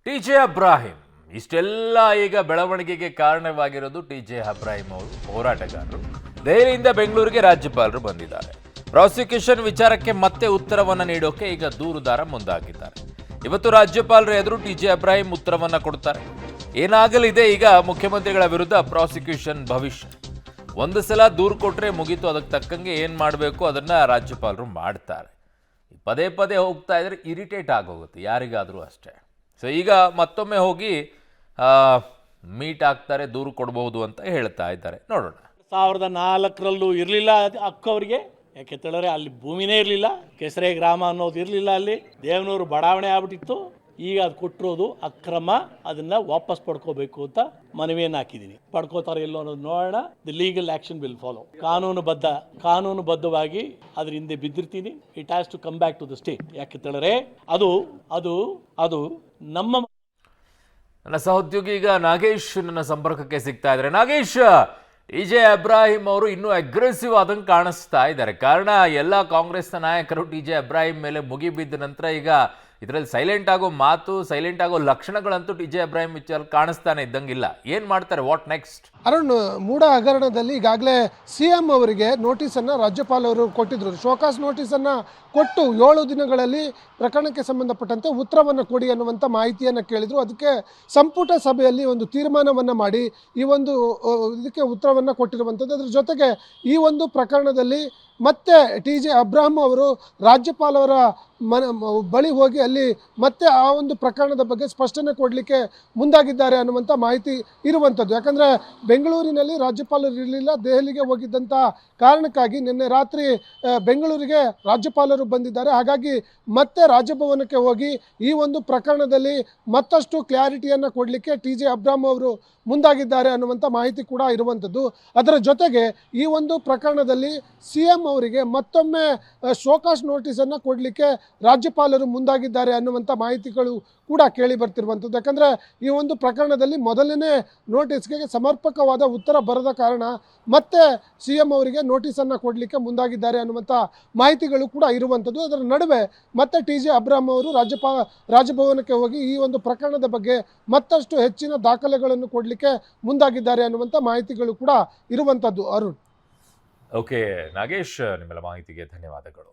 ಟಿ.ಜೆ. Abraham ಇಷ್ಟೆಲ್ಲ ಈಗ ಬೆಳವಣಿಗೆಗೆ ಕಾರಣವಾಗಿರೋದು ಟಿ.ಜೆ. ಅಬ್ರಾಹಿಂ ಅವರು ಹೋರಾಟಗಾರರು. ದೆಹಲಿಯಿಂದ ಬೆಂಗಳೂರಿಗೆ ರಾಜ್ಯಪಾಲರು ಬಂದಿದ್ದಾರೆ. ಪ್ರಾಸಿಕ್ಯೂಷನ್ ವಿಚಾರಕ್ಕೆ ಮತ್ತೆ ಉತ್ತರವನ್ನು ನೀಡೋಕೆ ಈಗ ದೂರುದಾರ ಮುಂದಾಗಿದ್ದಾರೆ. ಇವತ್ತು ರಾಜ್ಯಪಾಲರ ಎದುರು ಟಿ.ಜೆ. ಅಬ್ರಾಹಿಂ ಉತ್ತರವನ್ನ ಕೊಡ್ತಾರೆ. ಏನಾಗಲಿದೆ ಈಗ ಮುಖ್ಯಮಂತ್ರಿಗಳ ವಿರುದ್ಧ ಪ್ರಾಸಿಕ್ಯೂಷನ್ ಭವಿಷ್ಯ. ಒಂದು ಸಲ ದೂರು ಕೊಟ್ರೆ ಮುಗೀತು, ಅದಕ್ಕೆ ತಕ್ಕಂಗೆ ಏನು ಮಾಡಬೇಕು ಅದನ್ನ ರಾಜ್ಯಪಾಲರು ಮಾಡ್ತಾರೆ. ಪದೇ ಪದೇ ಹೋಗ್ತಾ ಇದ್ರೆ ಇರಿಟೇಟ್ ಆಗೋಗುತ್ತೆ ಯಾರಿಗಾದರೂ ಅಷ್ಟೇ. ಸೊ ಈಗ ಮತ್ತೊಮ್ಮೆ ಹೋಗಿ ಮೀಟ್ ಆಗ್ತಾರೆ, ದೂರು ಕೊಡಬಹುದು ಅಂತ ಹೇಳ್ತಾ ಇದ್ದಾರೆ. ನೋಡೋಣ. 2004ರಲ್ಲೂ ಇರಲಿಲ್ಲ ಹಕ್ಕು ಅವರಿಗೆ. ಯಾಕೆ ಹೇಳಿದ್ರೆ ಅಲ್ಲಿ ಭೂಮಿನೇ ಇರಲಿಲ್ಲ, ಕೆಸರೆ ಗ್ರಾಮ ಅನ್ನೋದು ಇರಲಿಲ್ಲ, ಅಲ್ಲಿ ದೇವನೂರು ಬಡಾವಣೆ ಆಗ್ಬಿಟ್ಟಿತ್ತು. ಈಗ ಅದು ಕೊಟ್ಟಿರೋದು ಅಕ್ರಮ, ಅದನ್ನ ವಾಪಸ್ ಪಡ್ಕೋಬೇಕು ಅಂತ ಮನವಿಯನ್ನು ಹಾಕಿದ್ದೀನಿ. ಪಡ್ಕೋತಾರೆ ಇಲ್ಲೋ ಅನ್ನೋದು ನೋಡೋಣ. The legal action will follow. ಕಾನೂನುಬದ್ಧವಾಗಿ ಅದ್ರ ಹಿಂದೆ ಬಿದ್ದಿರ್ತೀನಿ. It has to come back to the state. ಯಾಕೆ ಹೇಳಿದ್ರೆ ಅದು ಅದು ಅದು ನಮ್ಮ. ನನ್ನ ಸಹೋದ್ಯೋಗಿ ಈಗ ನಾಗೇಶ್ ನನ್ನ ಸಂಪರ್ಕಕ್ಕೆ ಸಿಗ್ತಾ ಇದ್ದಾರೆ. ನಾಗೇಶ್, ಟಿ.ಜೆ. ಅಬ್ರಾಹಿಂ ಅವರು ಇನ್ನೂ ಅಗ್ರೆಸಿವ್ ಆದಂಗೆ ಕಾಣಿಸ್ತಾ ಇದ್ದಾರೆ. ಕಾರಣ ಎಲ್ಲ ಕಾಂಗ್ರೆಸ್ನ ನಾಯಕರು ಟಿ.ಜೆ. ಅಬ್ರಾಹಿಂ ಮೇಲೆ ಮುಗಿಬಿದ್ದ ನಂತರ ಈಗ ಇದರಲ್ಲಿ ಸೈಲೆಂಟ್ ಆಗೋ ಮಾತು, ಸೈಲೆಂಟ್ ಆಗೋ ಲಕ್ಷಣಗಳಂತೂ ಟಿ.ಜೆ. ಅಬ್ರಾಹಿಂ ವಿಚಾರ ಕಾಣಿಸ್ತಾನೆ ಇದ್ದಂಗಿಲ್ಲ. ಏನು ಮಾಡ್ತಾರೆ? What next? ಅರುಣ್, ಮೂಡ ಹಗರಣದಲ್ಲಿ ಈಗಾಗಲೇ CM ಅವರಿಗೆ ನೋಟಿಸನ್ನು ರಾಜ್ಯಪಾಲರು ಕೊಟ್ಟಿದ್ರು. ಶೋಕಾಸ್ ನೋಟಿಸನ್ನು ಕೊಟ್ಟು 7 ದಿನಗಳಲ್ಲಿ ಪ್ರಕರಣಕ್ಕೆ ಸಂಬಂಧಪಟ್ಟಂತೆ ಉತ್ತರವನ್ನು ಕೊಡಿ ಅನ್ನುವಂಥ ಮಾಹಿತಿಯನ್ನು ಕೇಳಿದರು. ಅದಕ್ಕೆ ಸಂಪುಟ ಸಭೆಯಲ್ಲಿ ಒಂದು ತೀರ್ಮಾನವನ್ನು ಮಾಡಿ ಈ ಒಂದು ಇದಕ್ಕೆ ಉತ್ತರವನ್ನು ಕೊಟ್ಟಿರುವಂಥದ್ದು. ಅದರ ಜೊತೆಗೆ ಈ ಒಂದು ಪ್ರಕರಣದಲ್ಲಿ ಮತ್ತೆ ಟಿ.ಜೆ. ಅಬ್ರಾಹಿಂ ಅವರು ರಾಜ್ಯಪಾಲರ ಬಳಿ ಹೋಗಿ ಅಲ್ಲಿ ಮತ್ತೆ ಆ ಒಂದು ಪ್ರಕರಣದ ಬಗ್ಗೆ ಸ್ಪಷ್ಟನೆ ಕೊಡಲಿಕ್ಕೆ ಮುಂದಾಗಿದ್ದಾರೆ ಅನ್ನುವಂಥ ಮಾಹಿತಿ ಇರುವಂಥದ್ದು. ಯಾಕಂದರೆ ಬೆಂಗಳೂರಿನಲ್ಲಿ ರಾಜ್ಯಪಾಲರು ಇರಲಿಲ್ಲ, ದೆಹಲಿಗೆ ಹೋಗಿದ್ದಂಥ ಕಾರಣಕ್ಕಾಗಿ ನಿನ್ನೆ ರಾತ್ರಿ ಬೆಂಗಳೂರಿಗೆ ರಾಜ್ಯಪಾಲರು ಬಂದಿದ್ದಾರೆ. ಹಾಗಾಗಿ ಮತ್ತೆ ರಾಜಭವನಕ್ಕೆ ಹೋಗಿ ಈ ಒಂದು ಪ್ರಕರಣದಲ್ಲಿ ಮತ್ತಷ್ಟು ಕ್ಲಾರಿಟಿಯನ್ನು ಕೊಡಲಿಕ್ಕೆ ಟಿ.ಜೆ. ಅಬ್ರಾಹಿಂ ಅವರು ಮುಂದಾಗಿದ್ದಾರೆ ಅನ್ನುವಂಥ ಮಾಹಿತಿ ಕೂಡ ಇರುವಂಥದ್ದು. ಅದರ ಜೊತೆಗೆ ಈ ಒಂದು ಪ್ರಕರಣದಲ್ಲಿ CM ಅವರಿಗೆ ಮತ್ತೊಮ್ಮೆ ಶೋಕಾಸ್ ನೋಟಿಸನ್ನು ಕೊಡಲಿಕ್ಕೆ ರಾಜ್ಯಪಾಲರು ಮುಂದಾಗಿದ್ದಾರೆ ಅನ್ನುವಂಥ ಮಾಹಿತಿಗಳು ಕೂಡ ಕೇಳಿ ಬರ್ತಿರುವಂಥದ್ದು. ಯಾಕಂದರೆ ಈ ಒಂದು ಪ್ರಕರಣದಲ್ಲಿ ಮೊದಲನೇ ನೋಟಿಸ್ಗೆ ಸಮರ್ಪಕವಾದ ಉತ್ತರ ಬರದ ಕಾರಣ ಮತ್ತೆ CM ಅವರಿಗೆ ನೋಟಿಸನ್ನು ಕೊಡಲಿಕ್ಕೆ ಮುಂದಾಗಿದ್ದಾರೆ ಅನ್ನುವಂಥ ಮಾಹಿತಿಗಳು ಕೂಡ ಇರುವಂಥದ್ದು. ಅದರ ನಡುವೆ ಮತ್ತೆ ಟಿ.ಜೆ. ಅಬ್ರಾಹಿಂ ಅವರು ರಾಜಭವನಕ್ಕೆ ಹೋಗಿ ಈ ಒಂದು ಪ್ರಕರಣದ ಬಗ್ಗೆ ಮತ್ತಷ್ಟು ಹೆಚ್ಚಿನ ದಾಖಲೆಗಳನ್ನು ಕೊಡಲಿಕ್ಕೆ ಮುಂದಾಗಿದ್ದಾರೆ ಅನ್ನುವಂಥ ಮಾಹಿತಿಗಳು ಕೂಡ ಇರುವಂಥದ್ದು. ಅರುಣ್. ಓಕೆ ನಾಗೇಶ್, ನಿಮ್ಮೆಲ್ಲ ಮಾಹಿತಿಗೆ ಧನ್ಯವಾದಗಳು.